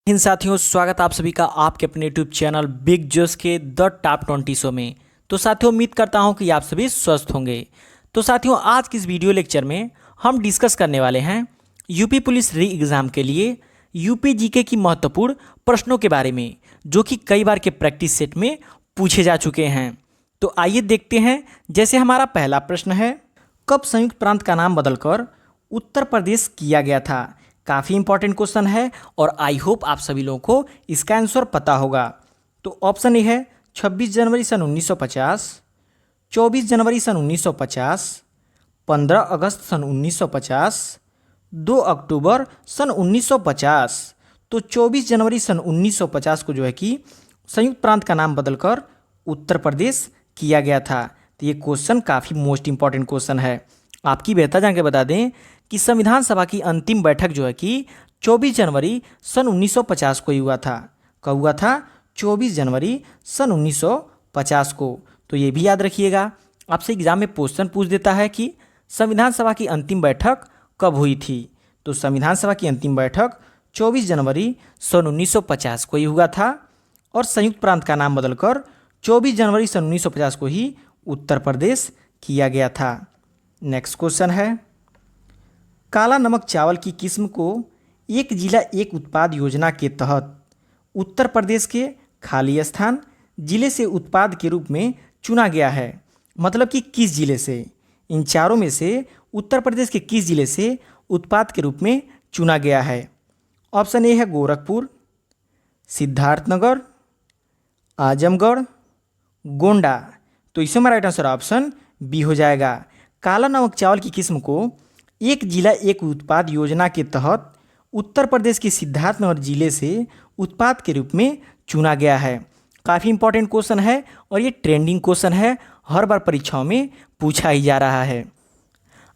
इन साथियों, स्वागत आप सभी का आपके अपने यूट्यूब चैनल बिग जोस के द टॉप 20 शो में। तो साथियों, उम्मीद करता हूं कि आप सभी स्वस्थ होंगे। तो साथियों, आज की इस वीडियो लेक्चर में हम डिस्कस करने वाले हैं यूपी पुलिस री एग्ज़ाम के लिए यूपी जीके की महत्वपूर्ण प्रश्नों के बारे में, जो कि कई बार के प्रैक्टिस सेट में पूछे जा चुके हैं। तो आइए देखते हैं। जैसे हमारा पहला प्रश्न है, कब संयुक्त प्रांत का नाम बदलकर उत्तर प्रदेश किया गया था? काफ़ी इंपॉर्टेंट क्वेश्चन है और आई होप आप सभी लोगों को इसका आंसर पता होगा। तो ऑप्शन ए है 26 जनवरी सन 1950, 24 जनवरी सन 1950, 15 अगस्त सन 1950, 2 अक्टूबर सन 1950। तो 24 जनवरी सन 1950 को जो है कि संयुक्त प्रांत का नाम बदलकर उत्तर प्रदेश किया गया था। तो ये क्वेश्चन काफ़ी मोस्ट इंपॉर्टेंट क्वेश्चन है। आपकी बेहतर जान के बता दें कि संविधान सभा की अंतिम बैठक जो है कि 24 जनवरी सन 1950 को ही हुआ था। कब हुआ था? 24 जनवरी सन 1950 को। तो ये भी याद रखिएगा, आपसे एग्जाम में क्वेश्चन पूछ देता है कि संविधान सभा की अंतिम बैठक कब हुई थी। तो संविधान सभा की अंतिम बैठक 24 जनवरी सन 1950 को ही हुआ था और संयुक्त प्रांत का नाम बदलकर 24 जनवरी सन 1950 को ही उत्तर प्रदेश किया गया था। नेक्स्ट क्वेश्चन है, काला नमक चावल की किस्म को एक जिला एक उत्पाद योजना के तहत उत्तर प्रदेश के खाली स्थान जिले से उत्पाद के रूप में चुना गया है। मतलब कि किस जिले से, इन चारों में से उत्तर प्रदेश के किस जिले से उत्पाद के रूप में चुना गया है? ऑप्शन ए है गोरखपुर, सिद्धार्थनगर, आजमगढ़, गोंडा। तो इसमें हमारा राइट आंसर ऑप्शन बी हो जाएगा। काला नमक चावल की किस्म को एक जिला एक उत्पाद योजना के तहत उत्तर प्रदेश के सिद्धार्थनगर जिले से उत्पाद के रूप में चुना गया है। काफ़ी इंपॉर्टेंट क्वेश्चन है और ये ट्रेंडिंग क्वेश्चन है, हर बार परीक्षाओं में पूछा ही जा रहा है।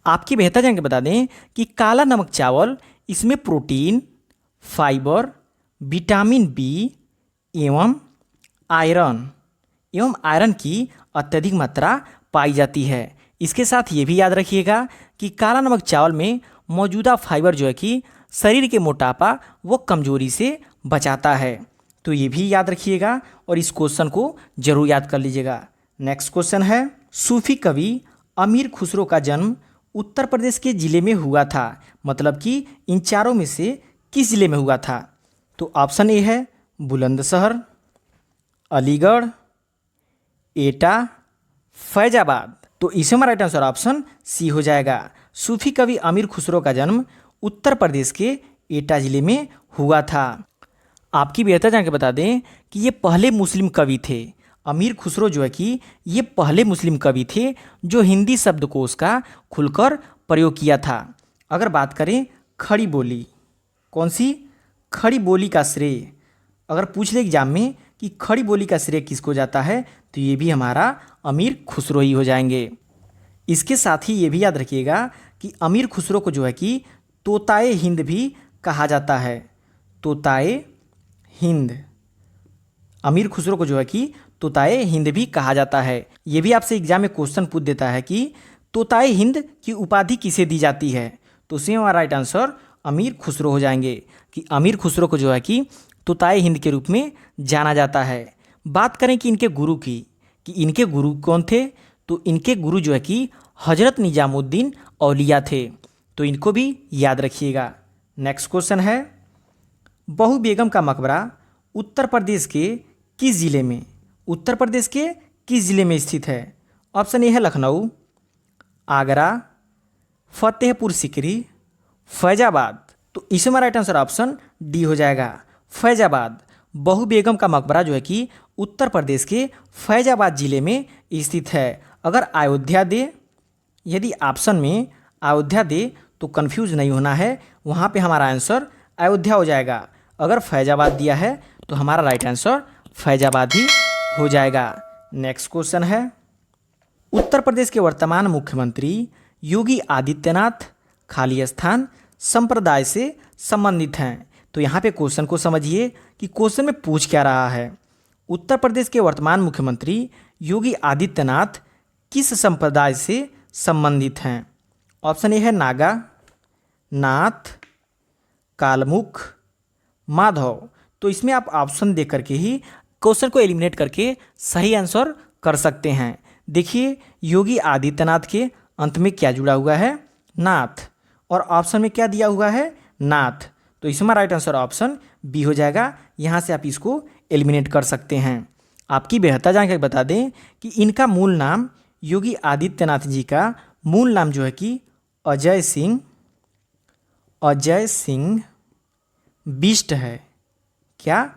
आपकी बेहतर जान के बता दें कि काला नमक चावल, इसमें प्रोटीन, फाइबर, विटामिन बी एवं आयरन की अत्यधिक मात्रा पाई जाती है। इसके साथ ये भी याद रखिएगा कि काला नमक चावल में मौजूदा फाइबर जो है कि शरीर के मोटापा व कमजोरी से बचाता है। तो ये भी याद रखिएगा और इस क्वेश्चन को जरूर याद कर लीजिएगा। नेक्स्ट क्वेश्चन है, सूफी कवि अमीर खुसरो का जन्म उत्तर प्रदेश के जिले में हुआ था। मतलब कि इन चारों में से किस जिले में हुआ था? तो ऑप्शन ए है बुलंदशहर, अलीगढ़, एटा, फैजाबाद। तो इसमें हमारा राइट आंसर ऑप्शन सी हो जाएगा। सूफी कवि अमीर खुसरो का जन्म उत्तर प्रदेश के एटा जिले में हुआ था। आपकी बेहतर जान के बता दें कि ये पहले मुस्लिम कवि थे। अमीर खुसरो जो है कि ये पहले मुस्लिम कवि थे जो हिंदी शब्दकोश का खुलकर प्रयोग किया था। अगर बात करें खड़ी बोली, कौन सी? खड़ी बोली का श्रेय अगर पूछ ले एग्जाम में कि खड़ी बोली का श्रेय किसको जाता है, तो ये भी हमारा अमीर खुसरो ही हो जाएंगे। इसके साथ ही ये भी याद रखिएगा कि अमीर खुसरो को जो है कि तोताए हिंद भी कहा जाता है। तोताए हिंद, अमीर खुसरो को जो है कि तोताए हिंद भी कहा जाता है। ये भी आपसे एग्जाम में क्वेश्चन पूछ देता है कि तोताए हिंद की उपाधि किसे दी जाती है। तो उसमें हमारा राइट आंसर अमीर खुसरो हो जाएंगे कि अमीर खुसरो को जो है कि तोताए हिंद के रूप में जाना जाता है। बात करें कि इनके गुरु की, कि इनके गुरु कौन थे, तो इनके गुरु जो है कि हजरत निजामुद्दीन औलिया थे। तो इनको भी याद रखिएगा। नेक्स्ट क्वेश्चन है, बहू बेगम का मकबरा उत्तर प्रदेश के किस जिले में, उत्तर प्रदेश के किस जिले में स्थित है? ऑप्शन ए है लखनऊ, आगरा, फतेहपुर सिकरी, फैजाबाद। तो इसमें हमारा राइट आंसर ऑप्शन डी हो जाएगा, फैजाबाद। बहू बेगम का मकबरा जो है कि उत्तर प्रदेश के फैजाबाद जिले में स्थित है। अगर अयोध्या दे, यदि ऑप्शन में अयोध्या दे तो कंफ्यूज नहीं होना है, वहाँ पे हमारा आंसर अयोध्या हो जाएगा। अगर फैजाबाद दिया है तो हमारा राइट आंसर फैजाबाद ही हो जाएगा। नेक्स्ट क्वेश्चन है, उत्तर प्रदेश के वर्तमान मुख्यमंत्री योगी आदित्यनाथ खाली स्थान संप्रदाय से संबंधित हैं। तो यहाँ पे क्वेश्चन को समझिए कि क्वेश्चन में पूछ क्या रहा है। उत्तर प्रदेश के वर्तमान मुख्यमंत्री योगी आदित्यनाथ किस संप्रदाय से संबंधित हैं? ऑप्शन ए है नागा, नाथ, कालमुख, माधव। तो इसमें आप ऑप्शन दे करके ही क्वेश्चन को एलिमिनेट करके सही आंसर कर सकते हैं। देखिए योगी आदित्यनाथ के अंत में क्या जुड़ा हुआ है, नाथ, और ऑप्शन में क्या दिया हुआ है, नाथ। तो इसमें राइट आंसर ऑप्शन बी हो जाएगा। यहाँ से आप इसको एलिमिनेट कर सकते हैं। आपकी बेहतर जानकारी बता दें कि इनका मूल नाम, योगी आदित्यनाथ जी का मूल नाम जो है कि अजय सिंह बिष्ट है। क्या?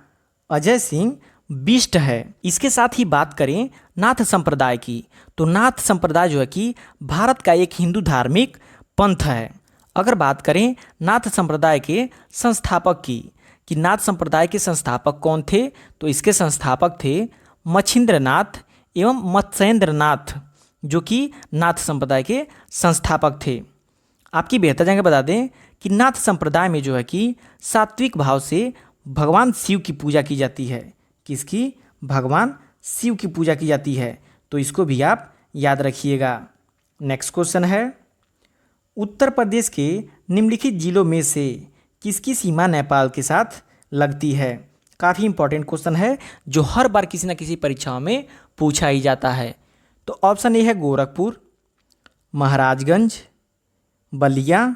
अजय सिंह बिष्ट है। इसके साथ ही बात करें नाथ संप्रदाय की, तो नाथ संप्रदाय जो है कि भारत का एक हिंदू धार्मिक पंथ है। अगर बात करें नाथ संप्रदाय के संस्थापक की, कि नाथ संप्रदाय के संस्थापक कौन थे, तो इसके संस्थापक थे मच्छिंद्रनाथ एवं मत्स्येंद्रनाथ, जो कि नाथ संप्रदाय के संस्थापक थे। आपकी बेहतर जानकारी बता दें कि नाथ संप्रदाय में जो है कि सात्विक भाव से भगवान शिव की पूजा की जाती है। किसकी? भगवान शिव की पूजा की जाती है। तो इसको भी आप याद रखिएगा। नेक्स्ट क्वेश्चन है, उत्तर प्रदेश के निम्नलिखित जिलों में से किसकी सीमा नेपाल के साथ लगती है? काफ़ी इंपॉर्टेंट क्वेश्चन है जो हर बार किसी न किसी परीक्षाओं में पूछा ही जाता है। तो ऑप्शन ए है गोरखपुर, महाराजगंज, बलिया,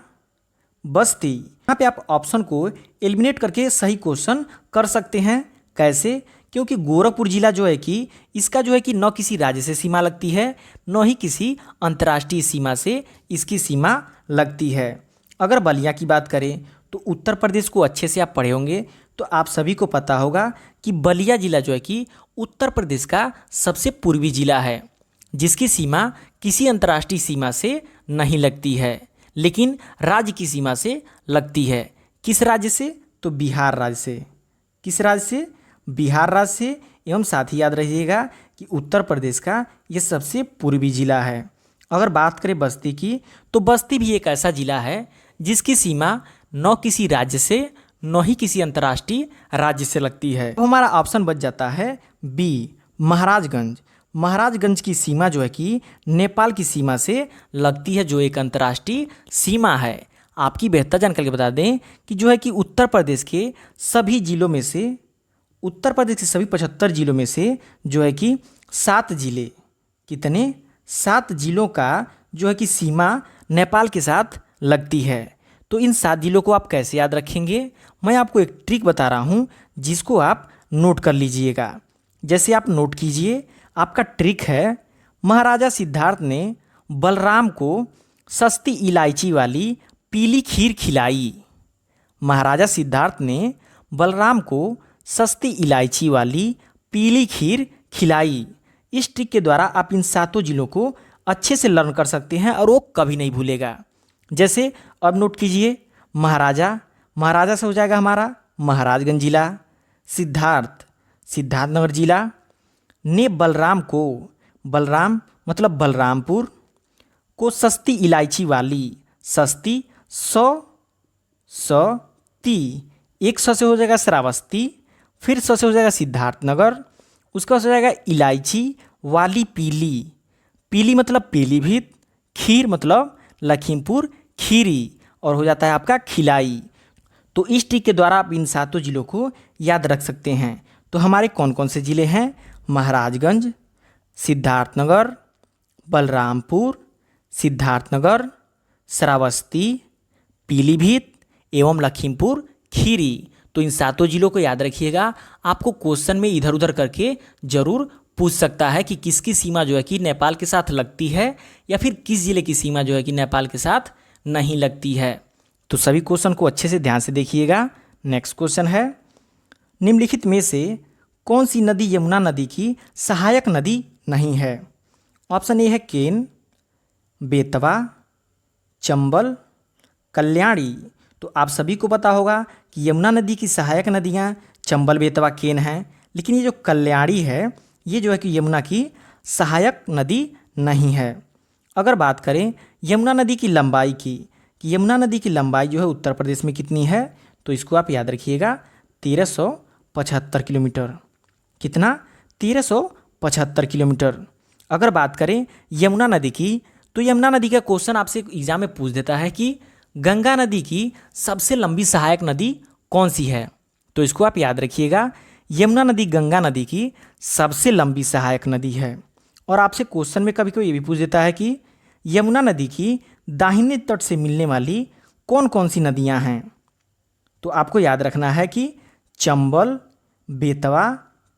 बस्ती। यहाँ पे आप ऑप्शन को एलिमिनेट करके सही क्वेश्चन कर सकते हैं। कैसे? क्योंकि गोरखपुर जिला जो है कि इसका जो है कि न किसी राज्य से सीमा लगती है, न ही किसी अंतर्राष्ट्रीय सीमा से इसकी सीमा लगती है। अगर बलिया की बात करें तो उत्तर प्रदेश को अच्छे से आप पढ़े होंगे तो आप सभी को पता होगा कि बलिया जिला जो है कि उत्तर प्रदेश का सबसे पूर्वी जिला है, जिसकी सीमा किसी अंतर्राष्ट्रीय सीमा से नहीं लगती है, लेकिन राज्य की सीमा से लगती है। किस राज्य से? तो बिहार राज्य से। किस राज्य से? बिहार राज्य से। एवं साथ ही याद रखिएगा कि उत्तर प्रदेश का ये सबसे पूर्वी जिला है। अगर बात करें बस्ती की, तो बस्ती भी एक ऐसा जिला है जिसकी सीमा न किसी राज्य से न ही किसी अंतर्राष्ट्रीय राज्य से लगती है। तो हमारा ऑप्शन बच जाता है बी, महाराजगंज। महाराजगंज की सीमा जो है कि नेपाल की सीमा से लगती है, जो एक अंतर्राष्ट्रीय सीमा है। आपकी बेहतर जानकारी बता दें कि जो है कि उत्तर प्रदेश के सभी जिलों में से, उत्तर प्रदेश के सभी 75 जिलों में से जो है कि 7 जिले, कितने? 7 जिलों का जो है कि सीमा नेपाल के साथ लगती है। तो इन 7 जिलों को आप कैसे याद रखेंगे? मैं आपको एक ट्रिक बता रहा हूँ जिसको आप नोट कर लीजिएगा। जैसे आप नोट कीजिए, आपका ट्रिक है, महाराजा सिद्धार्थ ने बलराम को सस्ती इलायची वाली पीली खीर खिलाई। महाराजा सिद्धार्थ ने बलराम को सस्ती इलायची वाली पीली खीर खिलाई। इस ट्रिक के द्वारा आप इन 7 जिलों को अच्छे से लर्न कर सकते हैं और वो कभी नहीं भूलेगा। जैसे अब नोट कीजिए, महाराजा, महाराजा से हो जाएगा हमारा महाराजगंज जिला, सिद्धार्थ, सिद्धार्थनगर जिला, ने बलराम को, बलराम मतलब बलरामपुर, को सस्ती इलायची वाली, सस्ती, ती, एक से हो जाएगा श्रावस्ती, फिर से हो जाएगा सिद्धार्थनगर, उसका हो जाएगा इलायची वाली पीली, पीली मतलब पीलीभीत, खीर मतलब लखीमपुर खीरी, और हो जाता है आपका खिलाई। तो इस ट्रिक के द्वारा आप इन 7 जिलों को याद रख सकते हैं। तो हमारे कौन कौन से ज़िले हैं? महाराजगंज, सिद्धार्थनगर, बलरामपुर, सिद्धार्थनगर, श्रावस्ती, पीलीभीत एवं लखीमपुर खीरी। तो इन 7 जिलों को याद रखिएगा। आपको क्वेश्चन में इधर उधर करके ज़रूर पूछ सकता है कि किसकी सीमा जो है कि नेपाल के साथ लगती है, या फिर किस ज़िले की सीमा जो है कि नेपाल के साथ नहीं लगती है। तो सभी क्वेश्चन को अच्छे से ध्यान से देखिएगा। नेक्स्ट क्वेश्चन है, निम्नलिखित में से कौन सी नदी यमुना नदी की सहायक नदी नहीं है? ऑप्शन ए है केन, बेतवा, चंबल, कल्याणी। तो आप सभी को पता होगा कि यमुना नदी की सहायक नदियाँ चंबल, बेतवा, केन हैं, लेकिन ये जो कल्याणी है ये जो है कि यमुना की सहायक नदी नहीं है। अगर बात करें यमुना नदी की लंबाई की, कि यमुना नदी की लंबाई जो है उत्तर प्रदेश में कितनी है, तो इसको आप याद रखिएगा 1375 किलोमीटर। कितना? 1375 किलोमीटर। अगर बात करें यमुना नदी की, तो यमुना नदी का क्वेश्चन आपसे एग्जाम में पूछ देता है कि गंगा नदी की सबसे लंबी सहायक नदी कौन सी है? तो तो इसको आप याद रखिएगा। यमुना नदी गंगा नदी की सबसे लंबी सहायक नदी है। और आपसे क्वेश्चन में कभी कोई ये भी पूछ देता है कि यमुना नदी की दाहिने तट से मिलने वाली कौन कौन सी नदियां हैं, तो आपको याद रखना है कि चंबल, बेतवा,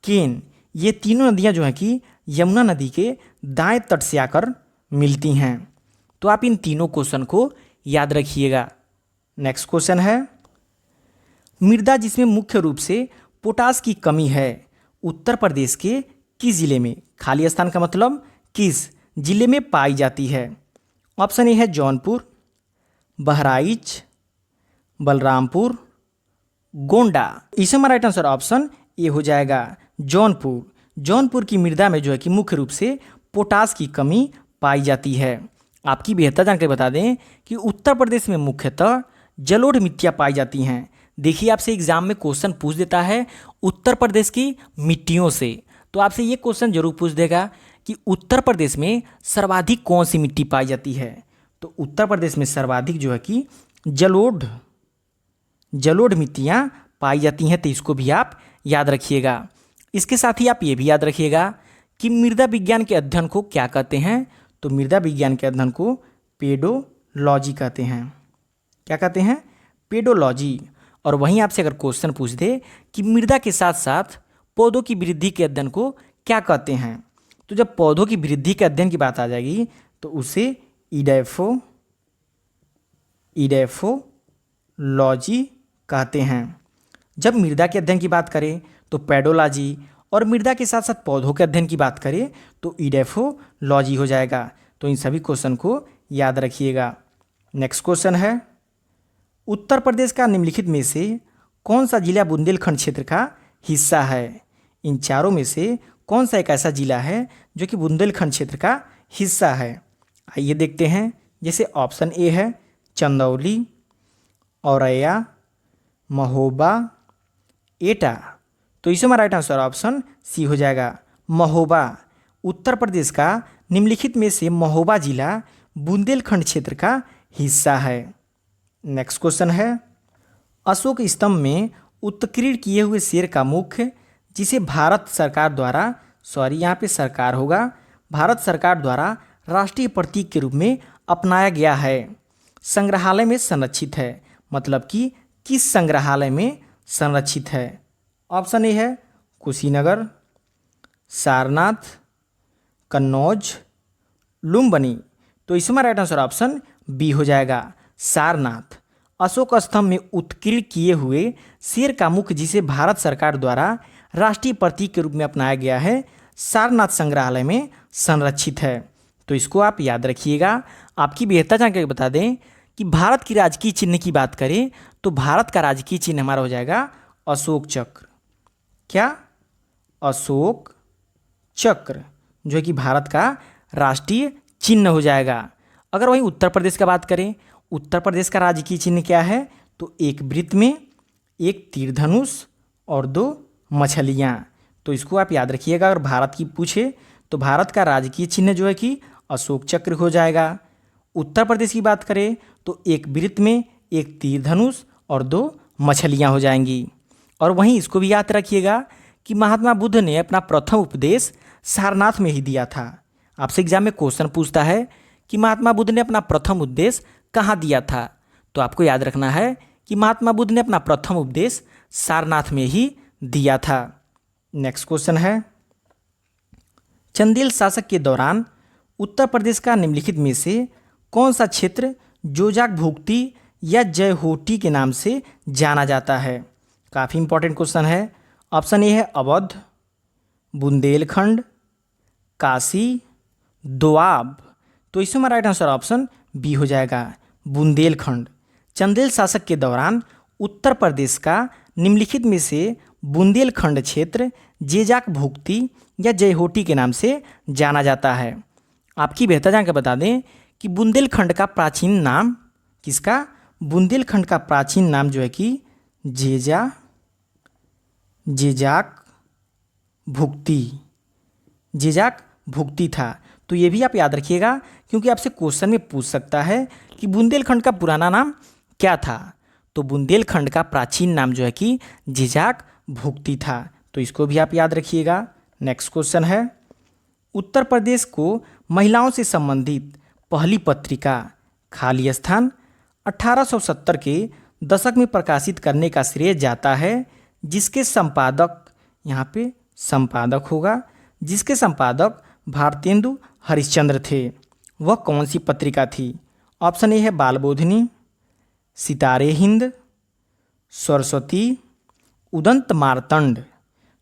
केन, ये तीनों नदियां जो हैं कि यमुना नदी के दाएं तट से आकर मिलती हैं। तो आप इन तीनों क्वेश्चन को याद रखिएगा। नेक्स्ट क्वेश्चन है, मृदा जिसमें मुख्य रूप से पोटास की कमी है उत्तर प्रदेश के किस जिले में, खाली स्थान का मतलब किस जिले में पाई जाती है। ऑप्शन ए है जौनपुर, बहराइच, बलरामपुर, गोंडा। इसमें राइट आंसर ऑप्शन ए हो जाएगा जौनपुर। जौनपुर की मृदा में जो है कि मुख्य रूप से पोटास की कमी पाई जाती है। आपकी बेहतर जानकारी बता दें कि उत्तर प्रदेश में मुख्यतः जलोढ़ मिट्टियाँ पाई जाती हैं। देखिए, आपसे एग्जाम में क्वेश्चन पूछ देता है उत्तर प्रदेश की मिट्टियों से, तो आपसे ये क्वेश्चन जरूर पूछ देगा कि उत्तर प्रदेश में सर्वाधिक कौन सी मिट्टी पाई जाती है। तो उत्तर प्रदेश में सर्वाधिक जो है कि जलोढ़ मिट्टियाँ पाई जाती हैं, तो इसको भी आप याद रखिएगा। इसके साथ ही आप ये भी याद रखिएगा कि मृदा विज्ञान के अध्ययन को क्या कहते हैं। तो मृदा विज्ञान के अध्ययन को पेडोलॉजी कहते हैं। क्या कहते हैं? पेडोलॉजी। और वहीं आपसे अगर क्वेश्चन पूछ दे कि मृदा के साथ साथ पौधों की वृद्धि के अध्ययन को क्या कहते हैं, तो जब पौधों की वृद्धि के अध्ययन की बात आ जाएगी तो उसे इडेफोलॉजी कहते हैं। जब मृदा के अध्ययन की बात करें तो पेडोलॉजी, और मृदा के साथ साथ पौधों के अध्ययन की बात करें तो इडेफोलॉजी हो जाएगा। तो इन सभी क्वेश्चन को याद रखिएगा। नेक्स्ट क्वेश्चन है, उत्तर प्रदेश का निम्नलिखित में से कौन सा जिला बुंदेलखंड क्षेत्र का हिस्सा है। इन चारों में से कौन सा एक ऐसा जिला है जो कि बुंदेलखंड क्षेत्र का हिस्सा है। आइए देखते हैं। जैसे ऑप्शन ए है चंदौली, औरैया, महोबा, एटा। तो इसमें राइट आंसर ऑप्शन सी हो जाएगा महोबा। उत्तर प्रदेश का निम्नलिखित में से महोबा जिला बुंदेलखंड क्षेत्र का हिस्सा है। नेक्स्ट क्वेश्चन है, अशोक स्तंभ में उत्कीर्ण किए हुए शेर का मुख जिसे भारत सरकार द्वारा, यहाँ पे सरकार होगा, भारत सरकार द्वारा राष्ट्रीय प्रतीक के रूप में अपनाया गया है, संग्रहालय में संरक्षित है। मतलब कि किस संग्रहालय में संरक्षित है। ऑप्शन ए है कुशीनगर, सारनाथ, कन्नौज, लुम्बिनी। तो इसमें राइट आंसर ऑप्शन बी हो जाएगा सारनाथ। अशोक स्तंभ में उत्कीर्ण किए हुए शेर का मुख जिसे भारत सरकार द्वारा राष्ट्रीय प्रतीक के रूप में अपनाया गया है, सारनाथ संग्रहालय में संरक्षित है। तो इसको आप याद रखिएगा। आपकी बेहतर जानकारी बता दें कि भारत की राजकीय चिन्ह की बात करें तो भारत का राजकीय चिन्ह हमारा हो जाएगा अशोक चक्र। क्या? अशोक चक्र, जो है कि भारत का राष्ट्रीय चिन्ह हो जाएगा। अगर वहीं उत्तर प्रदेश का बात करें, उत्तर प्रदेश का राजकीय चिन्ह क्या है? तो एक वृत्त में एक तीर धनुष और 2 मछलियाँ। तो इसको आप याद रखिएगा। अगर भारत की पूछे तो भारत का राजकीय चिन्ह जो है कि अशोक चक्र हो जाएगा। उत्तर प्रदेश की बात करें तो एक वृत्त में एक तीर धनुष और 2 मछलियाँ हो जाएंगी। और वहीं इसको भी याद रखिएगा कि महात्मा बुद्ध ने अपना प्रथम उपदेश सारनाथ में ही दिया था। आपसे एग्जाम में क्वेश्चन पूछता है कि महात्मा बुद्ध ने अपना प्रथम उपदेश कहाँ दिया था, तो आपको याद रखना है कि महात्मा बुद्ध ने अपना प्रथम उपदेश सारनाथ में ही दिया था। नेक्स्ट क्वेश्चन है, चंदेल शासक के दौरान उत्तर प्रदेश का निम्नलिखित में से कौन सा क्षेत्र जोजाक भुक्ती या जयहोटी के नाम से जाना जाता है। काफ़ी इंपॉर्टेंट क्वेश्चन है। ऑप्शन ए है अवध, बुंदेलखंड, काशी, दोआब। तो इसमें राइट आंसर ऑप्शन बी हो जाएगा बुंदेलखंड। चंदेल शासक के दौरान उत्तर प्रदेश का निम्नलिखित में से बुंदेलखंड क्षेत्र जेजाक भुक्ती या जयहोटी के नाम से जाना जाता है। आपकी बेहतर जानकारी बता दें कि बुंदेलखंड का प्राचीन नाम किसका? बुंदेलखंड का प्राचीन नाम जो है कि जेजाक भुक्ती था। तो ये भी आप याद रखिएगा क्योंकि आपसे क्वेश्चन में पूछ सकता है कि बुंदेलखंड का पुराना नाम क्या था। तो बुंदेलखंड का प्राचीन नाम जो है कि झिझाक भुगती था। तो इसको भी आप याद रखिएगा। नेक्स्ट क्वेश्चन है, उत्तर प्रदेश को महिलाओं से संबंधित पहली पत्रिका खाली स्थान 1870 के दशक में प्रकाशित करने का श्रेय जाता है जिसके संपादक, यहाँ पे संपादक होगा, जिसके संपादक भारतेंदु हरिश्चंद्र थे। वह कौन सी पत्रिका थी? ऑप्शन ए है बालबोधिनी, सितारे हिंद, सरस्वती, उदंत मार्तंड।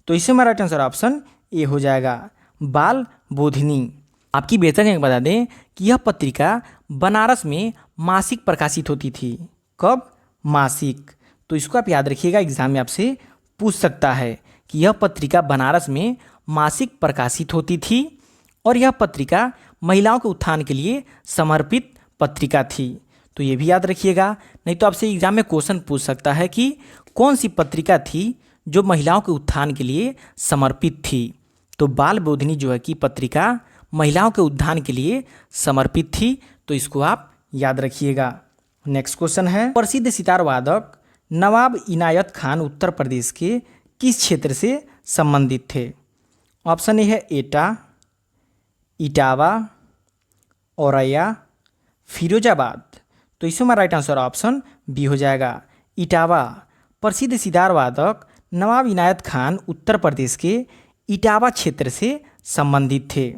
तो इससे हमारा राइट आंसर ऑप्शन ए हो जाएगा, बाल बोधिनी। आपकी बेहतर जानकारी बता दें कि यह पत्रिका बनारस में मासिक प्रकाशित होती थी। कब? मासिक। तो इसको आप याद रखिएगा, एग्जाम में आपसे पूछ सकता है कि यह पत्रिका बनारस में मासिक प्रकाशित होती थी और यह पत्रिका महिलाओं के उत्थान के लिए समर्पित पत्रिका थी। तो ये भी याद रखिएगा, नहीं तो आपसे एग्जाम में क्वेश्चन पूछ सकता है कि कौन सी पत्रिका थी जो महिलाओं के उत्थान के लिए समर्पित थी। तो बाल बोधिनी जो है कि पत्रिका महिलाओं के उत्थान के लिए समर्पित थी। तो इसको आप याद रखिएगा। नेक्स्ट क्वेश्चन है, प्रसिद्ध सितार वादक नवाब इनायत खान उत्तर प्रदेश के किस क्षेत्र से संबंधित थे? ऑप्शन ए है एटा, इटावा, औरैया, फिरोजाबाद। तो इसमें हमारा राइट आंसर ऑप्शन बी हो जाएगा, इटावा। प्रसिद्ध सितार वादक नवाब इनायत खान उत्तर प्रदेश के इटावा क्षेत्र से संबंधित थे।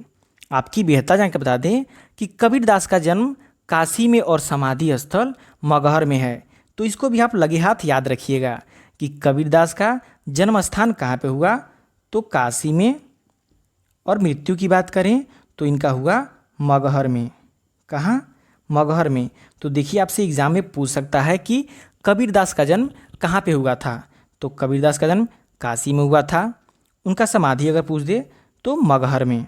आपकी बेहतर जानकारी बता दें कि कबीरदास का जन्म काशी में और समाधि स्थल मगहर में है। तो इसको भी आप लगे हाथ याद रखिएगा कि कबीरदास का जन्म स्थान कहाँ पे हुआ? तो काशी में, और मृत्यु की बात करें तो इनका हुआ मगहर में। कहाँ? मगहर में। तो देखिए, आपसे एग्जाम में पूछ सकता है कि कबीरदास का जन्म कहाँ पे हुआ था? तो कबीरदास का जन्म काशी में हुआ था। उनका समाधि अगर पूछ दे तो मगहर में।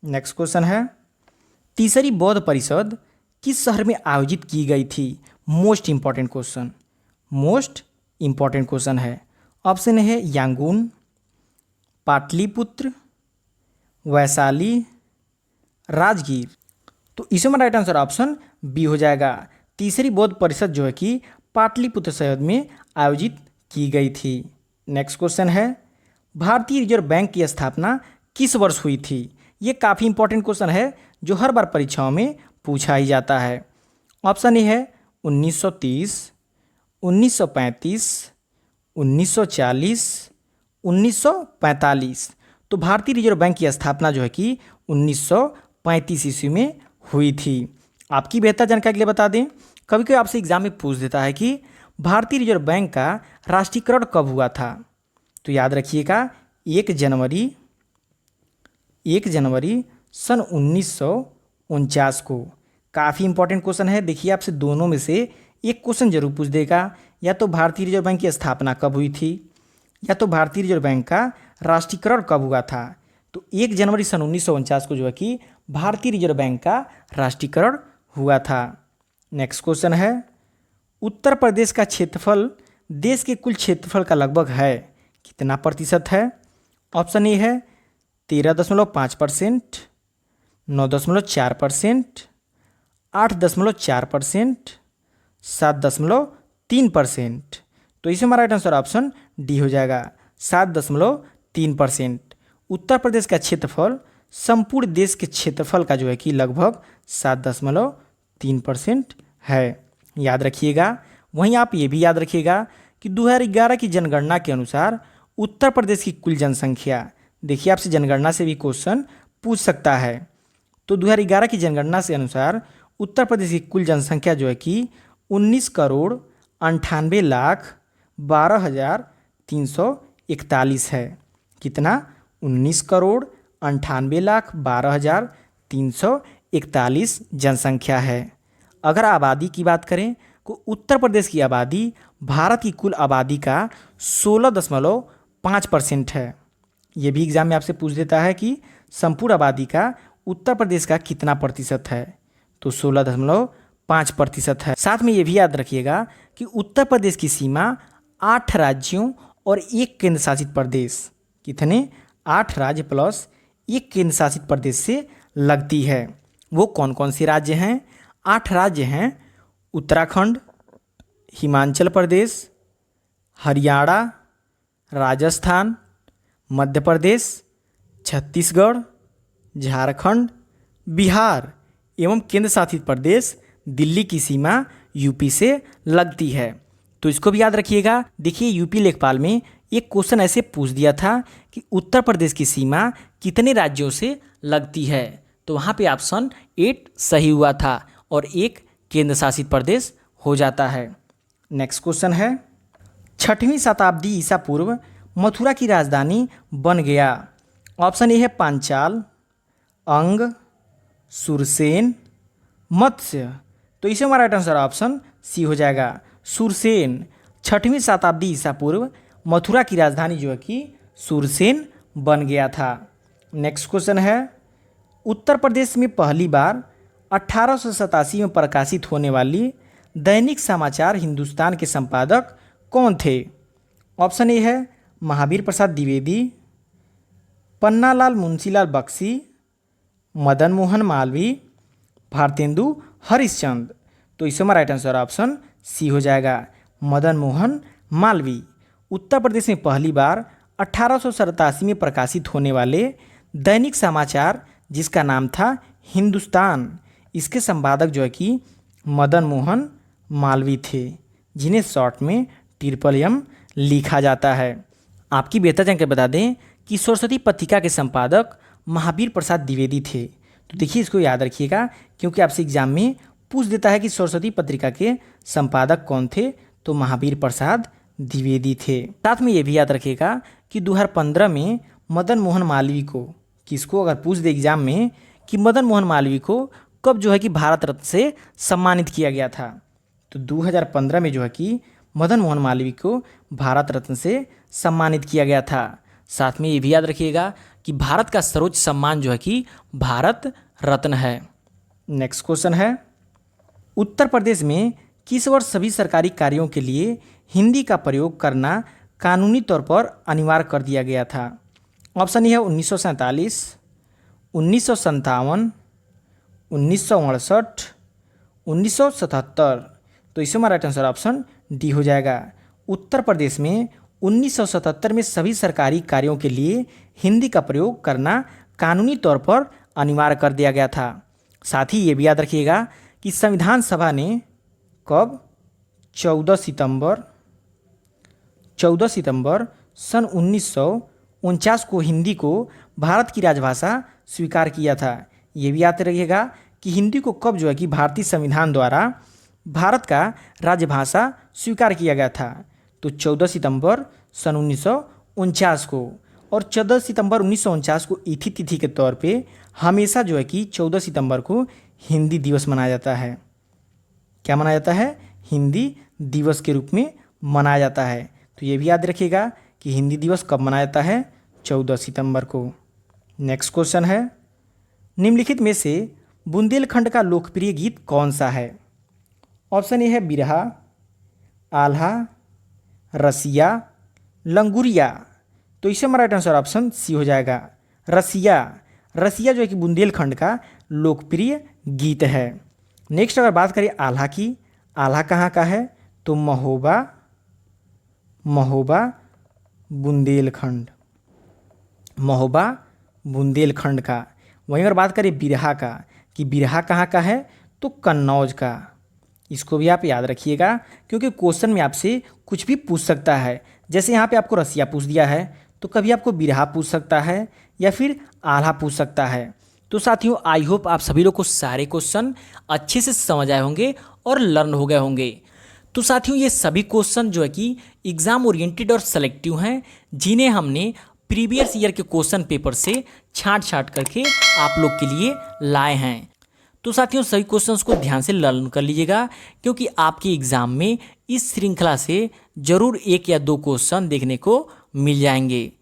नेक्स्ट क्वेश्चन है, तीसरी बौद्ध परिषद किस शहर में आयोजित की गई थी? Most important question, most important question है। ऑप्शन है यांगून, पाटलिपुत्र, वैशाली, राजगीर। तो इसमें राइट आंसर ऑप्शन बी हो जाएगा। तीसरी बौद्ध परिषद जो है कि पाटलिपुत्र शहर में आयोजित की गई थी। नेक्स्ट क्वेश्चन है, भारतीय रिजर्व बैंक की स्थापना किस वर्ष हुई थी? ये काफ़ी इंपॉर्टेंट क्वेश्चन है जो हर बार परीक्षाओं में पूछा ही जाता है। ऑप्शन ए है 1930, 1935, 1940, 1945। तो भारतीय रिजर्व बैंक की स्थापना जो है कि 1935 ईस्वी में हुई थी। आपकी बेहतर जानकारी के लिए बता दें, कभी कभी आपसे एग्जाम में पूछ देता है कि भारतीय रिजर्व बैंक का राष्ट्रीयकरण कब हुआ था? तो याद रखिएगा 1 जनवरी सन 1949 को। काफ़ी इंपॉर्टेंट क्वेश्चन है। देखिए, आपसे दोनों में से एक क्वेश्चन जरूर पूछ देगा, या तो भारतीय रिजर्व बैंक की स्थापना कब हुई थी या तो भारतीय रिजर्व बैंक का राष्ट्रीयकरण कब हुआ था। तो 1 जनवरी सन 1949 को जो है कि भारतीय रिजर्व बैंक का राष्ट्रीयकरण हुआ था। नेक्स्ट क्वेश्चन है, उत्तर प्रदेश का क्षेत्रफल देश के कुल क्षेत्रफल का लगभग है, कितना प्रतिशत है? ऑप्शन ए है 13.5%, 9.4%, 8.4%, 7.3%। तो इसमें हमारा राइट आंसर ऑप्शन डी हो जाएगा, 7.3%। उत्तर प्रदेश का क्षेत्रफल संपूर्ण देश के क्षेत्रफल का जो है कि लगभग 7.3% है। याद रखिएगा। वहीं आप ये भी याद रखिएगा कि 2011 की जनगणना के अनुसार उत्तर प्रदेश की कुल जनसंख्या, देखिए आपसे जनगणना से भी क्वेश्चन पूछ सकता है। तो 2011 की जनगणना से अनुसार उत्तर प्रदेश की कुल जनसंख्या जो है कि 19,98,12,341 है। कितना? 19,98,12,341 जनसंख्या है। अगर आबादी की बात करें तो उत्तर प्रदेश की आबादी भारत की कुल आबादी का 16.5% है। ये भी एग्जाम में आपसे पूछ देता है कि संपूर्ण आबादी का उत्तर प्रदेश का कितना प्रतिशत है? तो 16.5% है। साथ में ये भी याद रखिएगा कि उत्तर प्रदेश की सीमा 8 राज्यों और 1 केंद्र शासित प्रदेश, कितने? 8 राज्य प्लस 1 केंद्र शासित प्रदेश से लगती है। वो कौन कौन से राज्य हैं? 8 राज्य हैं, उत्तराखंड, हिमाचल प्रदेश, हरियाणा, राजस्थान, मध्य प्रदेश, छत्तीसगढ़, झारखंड, बिहार एवं केंद्र शासित प्रदेश दिल्ली की सीमा यूपी से लगती है। तो इसको भी याद रखिएगा। देखिए यूपी लेखपाल में एक क्वेश्चन ऐसे पूछ दिया था कि उत्तर प्रदेश की सीमा कितने राज्यों से लगती है, तो वहाँ पे ऑप्शन 8 सही हुआ था और एक केंद्र शासित प्रदेश हो जाता है। नेक्स्ट क्वेश्चन है, 6वीं शताब्दी ईसा पूर्व मथुरा की राजधानी बन गया। ऑप्शन ए है पांचाल, अंग, सुरसेन, मत्स्य। तो इसे हमारा राइट आंसर ऑप्शन सी हो जाएगा, सुरसेन। 6वीं शताब्दी ईसा पूर्व मथुरा की राजधानी जो है कि सुरसेन बन गया था। नेक्स्ट क्वेश्चन है, उत्तर प्रदेश में पहली बार 1887 में प्रकाशित होने वाली दैनिक समाचार हिंदुस्तान के संपादक कौन थे? ऑप्शन ए है महावीर प्रसाद द्विवेदी, पन्नालाल मुंशीलाल बख्शी, मदन मोहन मालवीय, भारतेंदु हरिश्चंद्र। तो इसमें हमारा राइट आंसर ऑप्शन सी हो जाएगा, मदन मोहन मालवीय। उत्तर प्रदेश में पहली बार 1887 में प्रकाशित होने वाले दैनिक समाचार जिसका नाम था हिंदुस्तान, इसके संपादक जो है कि मदन मोहन मालवीय थे, जिन्हें शॉर्ट में ट्रिपल लिखा जाता है। आपकी बेहतर जानकारी बता दें कि सरस्वती पत्रिका के संपादक महावीर प्रसाद द्विवेदी थे। तो देखिए इसको याद रखिएगा क्योंकि आपसे एग्जाम में पूछ देता है कि सरस्वती पत्रिका के संपादक कौन थे, तो महावीर प्रसाद द्विवेदी थे। साथ में ये भी याद रखिएगा कि 2015 में मदन मोहन मालवीय को, किसको अगर पूछ दे एग्जाम में कि मदन मोहन मालवीय को कब जो है कि भारत रत्न से सम्मानित किया गया था, तो 2015 में जो है कि मदन मोहन मालवीय को भारत रत्न से सम्मानित किया गया था। साथ में ये भी याद रखिएगा कि भारत का सर्वोच्च सम्मान जो है कि भारत रत्न है। नेक्स्ट क्वेश्चन है, उत्तर प्रदेश में किस वर्ष सभी सरकारी कार्यों के लिए हिंदी का प्रयोग करना कानूनी तौर पर अनिवार्य कर दिया गया था? ऑप्शन ए है 1947, 1957, 1968, 1977। तो इसमें हमारा राइट आंसर ऑप्शन डी हो जाएगा। उत्तर प्रदेश में 1977 में सभी सरकारी कार्यों के लिए हिंदी का प्रयोग करना कानूनी तौर पर अनिवार्य कर दिया गया था। साथ ही ये भी याद रखिएगा कि संविधान सभा ने कब 14 सितंबर सन 1949 को हिंदी को भारत की राजभाषा स्वीकार किया था। ये भी याद रखिएगा कि हिंदी को कब जो है कि भारतीय संविधान द्वारा भारत का राजभाषा स्वीकार किया गया था, तो 14 सितंबर सन 1949 को। और 14 सितंबर 1949 को इथी तिथि के तौर पे हमेशा जो है कि 14 सितंबर को हिंदी दिवस मनाया जाता है। क्या मनाया जाता है? हिंदी दिवस के रूप में मनाया जाता है। तो ये भी याद रखिएगा कि हिंदी दिवस कब मनाया जाता है? 14 सितंबर को। नेक्स्ट क्वेश्चन है, निम्नलिखित में से बुंदेलखंड का लोकप्रिय गीत कौन सा है? ऑप्शन ए है बिरहा, आल्हा, रसिया, लंगुरिया। तो इससे हमारा राइट आंसर ऑप्शन सी हो जाएगा, रसिया। रसिया जो है कि बुंदेलखंड का लोकप्रिय गीत है। नेक्स्ट अगर बात करें आल्हा की, आल्हा कहाँ का है? तो महोबा बुंदेलखंड का। वहीं अगर बात करें बिरहा का कि बिरहा कहाँ का है? तो कन्नौज का। इसको भी आप याद रखिएगा क्योंकि क्वेश्चन में आपसे कुछ भी पूछ सकता है। जैसे यहाँ पे आपको रसिया पूछ दिया है तो कभी आपको बिरहा पूछ सकता है या फिर आल्हा पूछ सकता है। तो साथियों आई होप आप सभी लोग को सारे क्वेश्चन अच्छे से समझ आए होंगे और लर्न हो गए होंगे। तो साथियों ये सभी क्वेश्चन जो है कि एग्ज़ाम ओरिएंटेड और सेलेक्टिव हैं, जिन्हें हमने प्रीवियस ईयर के क्वेश्चन पेपर से छांट करके आप लोग के लिए लाए हैं। तो साथियों सभी क्वेश्चंस को ध्यान से लर्न कर लीजिएगा क्योंकि आपके एग्ज़ाम में इस श्रृंखला से ज़रूर 1 या 2 क्वेश्चन देखने को मिल जाएंगे।